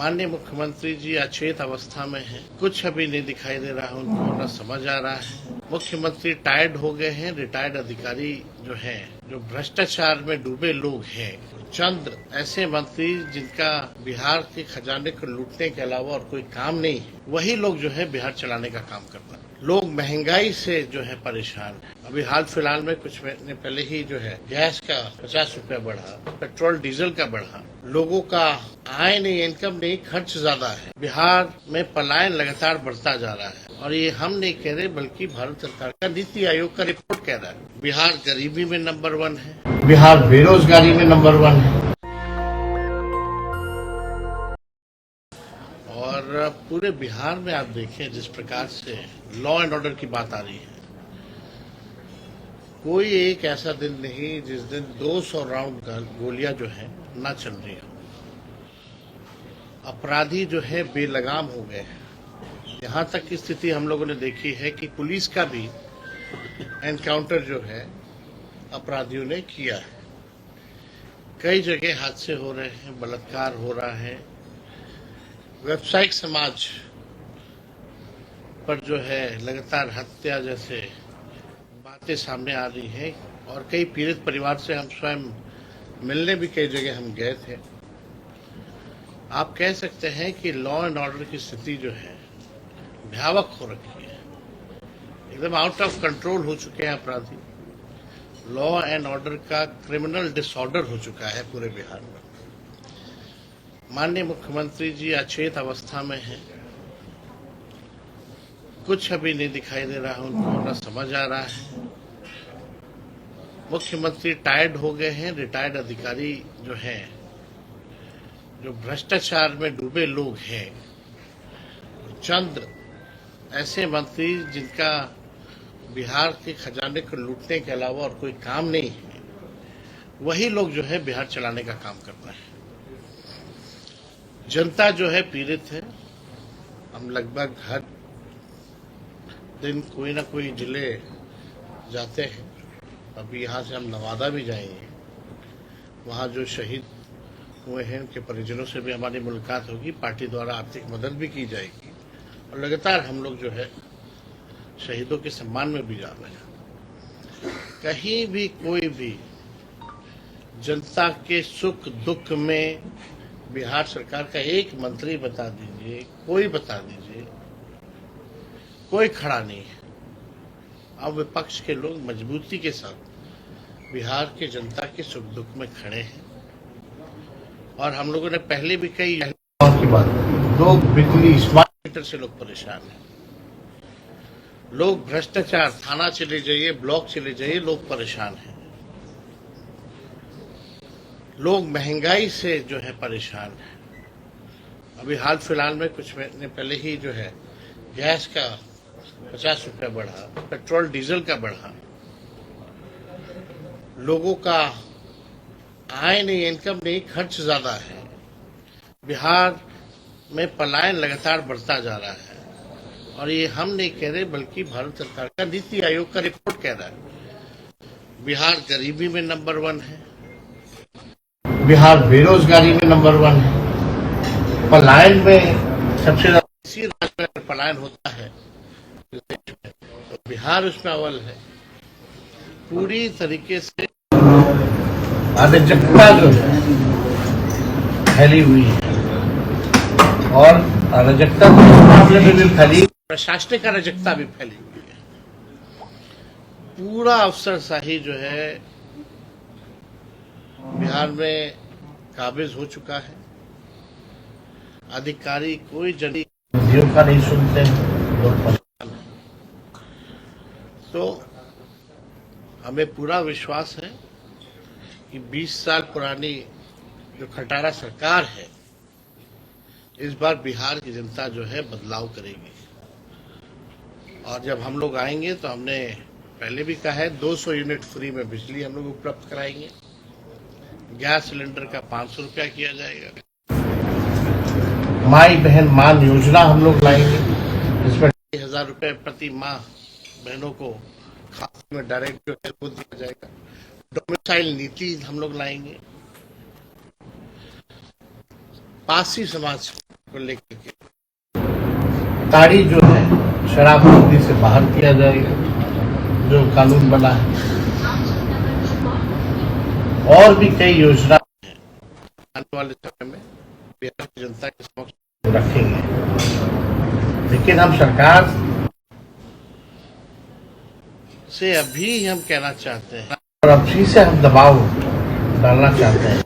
माननीय मुख्यमंत्री जी अचेत अवस्था में हैं। कुछ अभी नहीं दिखाई दे रहा है उनको, न समझ आ रहा है। मुख्यमंत्री टायर्ड हो गए हैं। रिटायर्ड अधिकारी जो हैं, जो भ्रष्टाचार में डूबे लोग हैं, चंद ऐसे मंत्री जिनका बिहार के खजाने को लूटने के अलावा और कोई काम नहीं है, वही लोग जो है बिहार चलाने का काम करता है। लोग महंगाई से जो है परेशान है। अभी हाल फिलहाल में कुछ महीने पहले ही जो है गैस का 50 रुपया बढ़ा, पेट्रोल डीजल का बढ़ा। लोगों का आय नहीं, इनकम नहीं, खर्च ज्यादा है। बिहार में पलायन लगातार बढ़ता जा रहा है और ये हम नहीं कह रहे बल्कि भारत सरकार का नीति आयोग का रिपोर्ट कह रहा है। बिहार गरीबी में नंबर 1 है, बिहार बेरोजगारी में नंबर 1 है और पूरे बिहार में आप देखें जिस प्रकार से लॉ एंड ऑर्डर की बात आ रही है, कोई एक ऐसा दिन नहीं जिस दिन 200 राउंड गोलियां जो है ना चल रही हो। अपराधी जो है बेलगाम हो गए हैं। यहाँ तक की स्थिति हम लोगों ने देखी है कि पुलिस का भी एनकाउंटर जो है अपराधियों ने किया है। कई जगह हादसे हो रहे हैं, बलात्कार हो रहा है। व्यावसायिक समाज पर जो है लगातार हत्या जैसे बातें सामने आ रही हैं और कई पीड़ित परिवार से हम स्वयं मिलने भी कई जगह हम गए थे। आप कह सकते हैं कि लॉ एंड ऑर्डर की स्थिति जो है भयावह हो रखी है, एकदम आउट ऑफ कंट्रोल हो चुके हैं अपराधी। लॉ एंड ऑर्डर का क्रिमिनल डिसऑर्डर हो चुका है पूरे बिहार में। माननीय मुख्यमंत्री जी अचेत अवस्था में हैं। कुछ अभी नहीं दिखाई दे रहा है उनको, न समझ आ रहा है। मुख्यमंत्री टायर्ड हो गए हैं। रिटायर्ड अधिकारी जो हैं, जो भ्रष्टाचार में डूबे लोग हैं, चंद ऐसे मंत्री जिनका बिहार के खजाने को लूटने के अलावा और कोई काम नहीं है, वही लोग जो है बिहार चलाने का काम करता है। जनता जो है पीड़ित है। हम लगभग हर दिन कोई ना कोई जिले जाते हैं। अभी यहाँ से हम नवादा भी जाएंगे, वहाँ जो शहीद हुए हैं उनके परिजनों से भी हमारी मुलाकात होगी। पार्टी द्वारा आर्थिक मदद भी की जाएगी और लगातार हम लोग जो है शहीदों के सम्मान में भी जा रहे हैं। कहीं भी कोई भी जनता के सुख दुख में बिहार सरकार का एक मंत्री बता दीजिए, कोई बता दीजिए, कोई खड़ा नहीं है। अब विपक्ष के लोग मजबूती के साथ बिहार के जनता के सुख दुख में खड़े हैं और हम लोगों ने पहले भी कई की बात, लोग बिजली स्मार्ट मीटर से लोग परेशान हैं। लोग भ्रष्टाचार, थाना चले जाइए, ब्लॉक चले जाइए, लोग परेशान हैं। लोग महंगाई से जो है परेशान हैं। अभी हाल फिलहाल में कुछ महीने पहले ही जो है गैस का 50 रुपया बढ़ा, पेट्रोल डीजल का बढ़ा। लोगों का आय नहीं, इनकम नहीं, खर्च ज्यादा है। बिहार में पलायन लगातार बढ़ता जा रहा है और ये हम नहीं कह रहे बल्कि भारत सरकार का नीति आयोग का रिपोर्ट कह रहा है। बिहार गरीबी में नंबर 1 है, बिहार बेरोजगारी में नंबर 1 है। पलायन में सबसे ज्यादा इसी राज्य में पलायन होता है तो बिहार उसमें अव्वल है। पूरी तरीके से अराजकता जो है फैली हुई है और अराजकता इस मामले में भी फैली, प्रशासनिक अराजकता भी फैली हुई है। पूरा अफसरशाही जो है बिहार में काबिज हो चुका है। अधिकारी कोई जनता का नहीं सुनते हैं, लोग परेशान हैं। तो हमें पूरा विश्वास है कि 20 साल पुरानी जो खटारा सरकार है, इस बार बिहार की जनता जो है बदलाव करेगी। और जब हम लोग आएंगे तो हमने पहले भी कहा है 200 यूनिट फ्री में बिजली हम लोग उपलब्ध कराएंगे। गैस सिलेंडर का 500 रुपया किया जाएगा। माई बहन मान योजना हम लोग लाएंगे, जिसमें 1000 रुपये प्रति माह बहनों को खाते में डायरेक्ट जो है वो दिया जाएगा। डोमिसाइल नीति हम लोग लाएंगे। पारसी समाज को लेकर के ताड़ी जो है शराबबंदी से बाहर किया जाएगा, जो कानून बना है। और भी कई योजना है आने वाले समय में बिहार की जनता के समक्ष रखेंगे, लेकिन हम सरकार से अभी हम कहना चाहते हैं और अभी से हम दबाव डालना चाहते हैं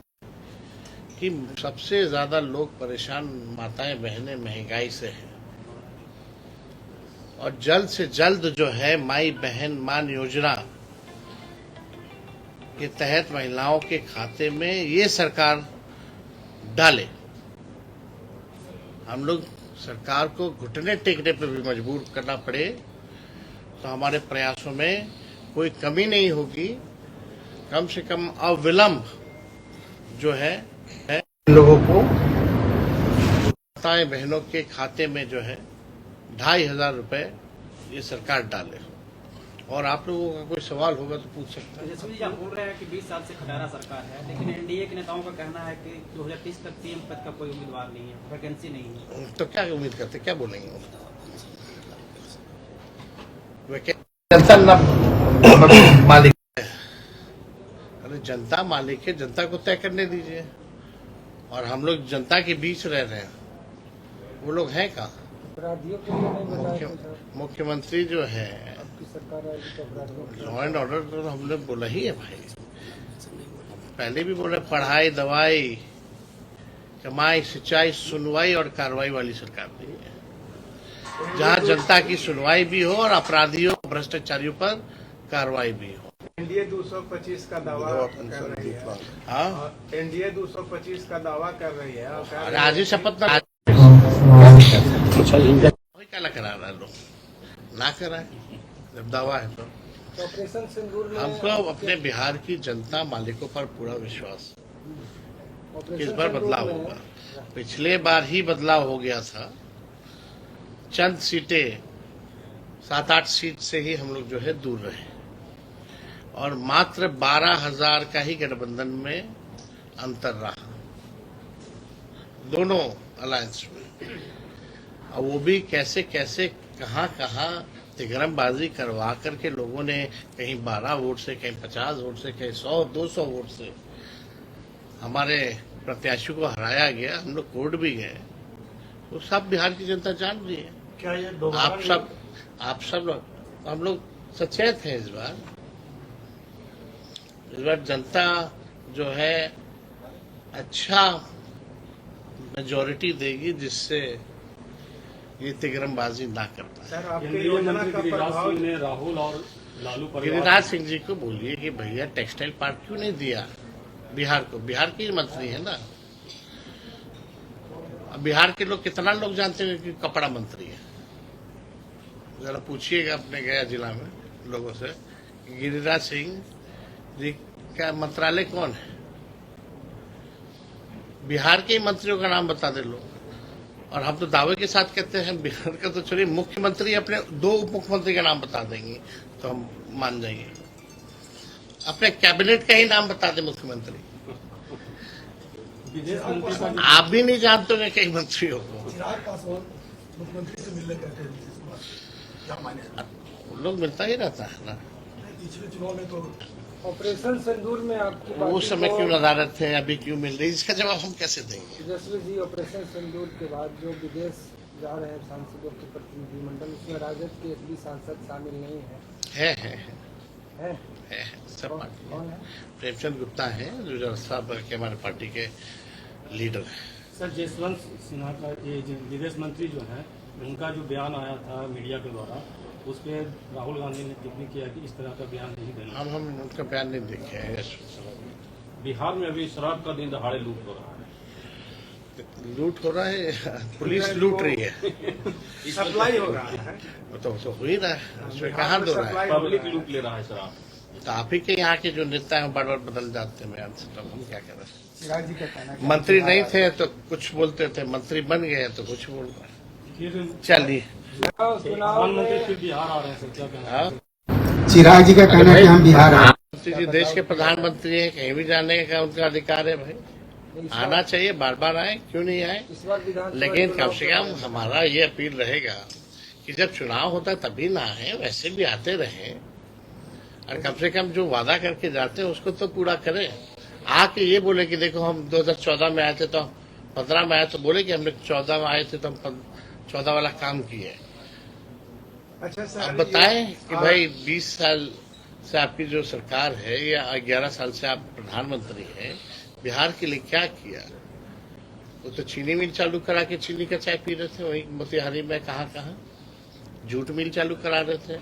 कि सबसे ज्यादा लोग परेशान माताएं बहनें महंगाई से हैं, और जल्द से जल्द जो है माई बहन मान योजना के तहत महिलाओं के खाते में ये सरकार डाले। हम लोग सरकार को घुटने टेकने पर भी मजबूर करना पड़े तो हमारे प्रयासों में कोई कमी नहीं होगी। कम से कम अविलंब जो है लोगों को माताएं बहनों के खाते में जो है 2,500 रुपए ये सरकार डाले। और आप लोगों का कोई सवाल होगा तो पूछ सकते हैं। जसवीर जी, आप बोल रहे हैं कि 20 साल से खटारा सरकार है, लेकिन एनडीए के नेताओं का कहना है कि 2030 तक पीएम पद का कोई उम्मीदवार नहीं है, वैकेंसी नहीं है। तो क्या उम्मीद करते, क्या बोलेंगे? जनता मालिक है, अरे जनता मालिक है, जनता को तय करने दीजिए। और हम लोग जनता के बीच रह रहे हैं, वो लोग हैं कहाँ? मुख्यमंत्री जो है लॉ एंड ऑर्डर तो हमने बोला ही है भाई, पहले भी बोले पढ़ाई दवाई कमाई सिंचाई सुनवाई और कार्रवाई वाली सरकार नहीं है, जहां जनता की सुनवाई भी हो और अपराधियों भ्रष्टाचारियों पर कार्रवाई भी हो। एनडीए 225 का दावा कर रही है। हाँ, एनडीए 225 का दावा कर रही है। आज ही शपथ ना क्या करा रहा है, लोग ना कराए जब दावा है तो। ऑपरेशन सिंदूर में हमको अपने बिहार की जनता मालिकों पर पूरा विश्वास है, इस बार बदलाव होगा। पिछले बार ही बदलाव हो गया था, चंद सीटें 7-8 सीट से ही हम लोग जो है दूर रहे, और मात्र 12,000 का ही गठबंधन में अंतर रहा दोनों अलायंस में। और वो भी कैसे कैसे कहाँ तिगरमबाजी करवा करके लोगों ने कहीं 12 वोट से, कहीं 50 वोट से, कहीं 100-200 वोट से हमारे प्रत्याशी को हराया गया। हम लोग कोर्ट भी गए, वो सब बिहार की जनता जान रही है। क्या ये आप सब लोग, हम लोग सचेत हैं। इस बार जनता जो है अच्छा मेजॉरिटी देगी, जिससे ये तिगरमबाजी ना कर पाए। सर, आपके योजना का प्रभाव ने राहुल और लालू गिरिराज सिंह जी को बोलिए कि भैया टेक्सटाइल पार्क क्यों नहीं दिया बिहार को? बिहार के मंत्री है ना। अब बिहार के लोग कितना लोग जानते हैं कि कपड़ा मंत्री है? जरा पूछिएगा अपने गया जिला में लोगों से, गिरिराज सिंह जी का मंत्रालय कौन है? बिहार के मंत्रियों का नाम बता दे लोग। और हम तो दावे के साथ कहते हैं बिहार का तो चलिए, मुख्यमंत्री अपने 2 उप मुख्यमंत्री का नाम बता देंगे तो हम मान जाएंगे। अपने कैबिनेट का ही नाम बता दे मुख्यमंत्री, आप भी नहीं जानते होंगे कई मंत्रियों को। मुख्यमंत्री से मिलने कहते हैं, लोग मिलता ही रहता है ना। पिछले चुनाव में तो ऑपरेशन सिंदूर में आपकी वो समय क्यों नदारत थे, अभी क्यों मिल रही, इसका जवाब हम कैसे देंगे? जसवीर जी, ऑपरेशन सिंदूर के बाद जो विदेश जा रहे हैं सांसदों के प्रतिनिधिमंडल, उसमें राजद के एक भी सांसद शामिल नहीं है। है सब पार्टी कौन है? प्रेमचंद गुप्ता है जो जलसा के हमारे पार्टी के लीडर है। सर, जसवंत सिन्हा का ये विदेश मंत्री जो है, उनका जो बयान आया था मीडिया के द्वारा, उस पर राहुल गांधी ने टिप्पणी किया कि इस तरह का बयान नहीं देना। हम उनका बयान नहीं देखे हैं। बिहार में अभी शराब का दिन दहाड़े लूट हो रहा है। लूट हो रहा है, पुलिस लूट रही है, सप्लाई हो रहा है, तो हो ही रहा है, उसमें कहाँ दो रहा है? पब्लिक लूट ले रहा है शराब। तो आप ही के यहाँ के जो नेता हैं बार बार बदल जाते हैं बयान से, तब हम क्या करें? चिराग जी का कहना है मंत्री नहीं थे तो कुछ बोलते थे, मंत्री बन गए तो कुछ बोल रहे। चलिए, प्रधानमंत्री फिर बिहार आ रहे हैं, सर क्या कहना है? चिराग जी का कहना है कि हम बिहार आए। जी देश के प्रधानमंत्री हैं, कहीं भी जाने का उनका अधिकार है भाई। इस आना बार- चाहिए, बार बार आए, क्यों नहीं आए। इस बार विधानसभा लेकिन चुनाव कम से के कम बारे में- हमारा ये अपील रहेगा कि जब चुनाव होता है तभी ना आए, वैसे भी आते रहे, और कम से कम जो वादा करके जाते हैं उसको तो पूरा करें। आके ये बोले कि देखो हम 2014 में आए थे तो 15 में आए तो बोले कि हमने 14 में आए थे तो हम 14 वाला काम किए। अच्छा सर, अब बताएं कि भाई 20 साल से आपकी जो सरकार है या 11 साल से आप प्रधानमंत्री हैं, बिहार के लिए क्या किया। वो तो चीनी मिल चालू करा के चीनी का चाय पी रहे थे, वही मोतिहारी में कहाँ जूट मिल चालू करा रहे थे,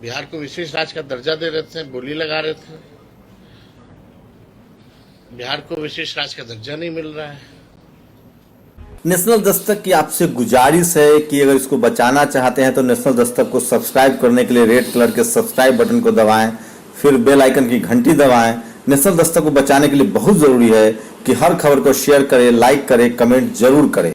बिहार को विशेष राज्य का दर्जा दे रहे थे, बोली लगा रहे थे। बिहार को विशेष राज्य का दर्जा नहीं मिल रहा है। नेशनल दस्तक की आपसे गुजारिश है कि अगर इसको बचाना चाहते हैं तो नेशनल दस्तक को सब्सक्राइब करने के लिए रेड कलर के सब्सक्राइब बटन को दबाएं, फिर बेल आइकन की घंटी दबाएं। नेशनल दस्तक को बचाने के लिए बहुत जरूरी है कि हर खबर को शेयर करें, लाइक करें, कमेंट जरूर करें।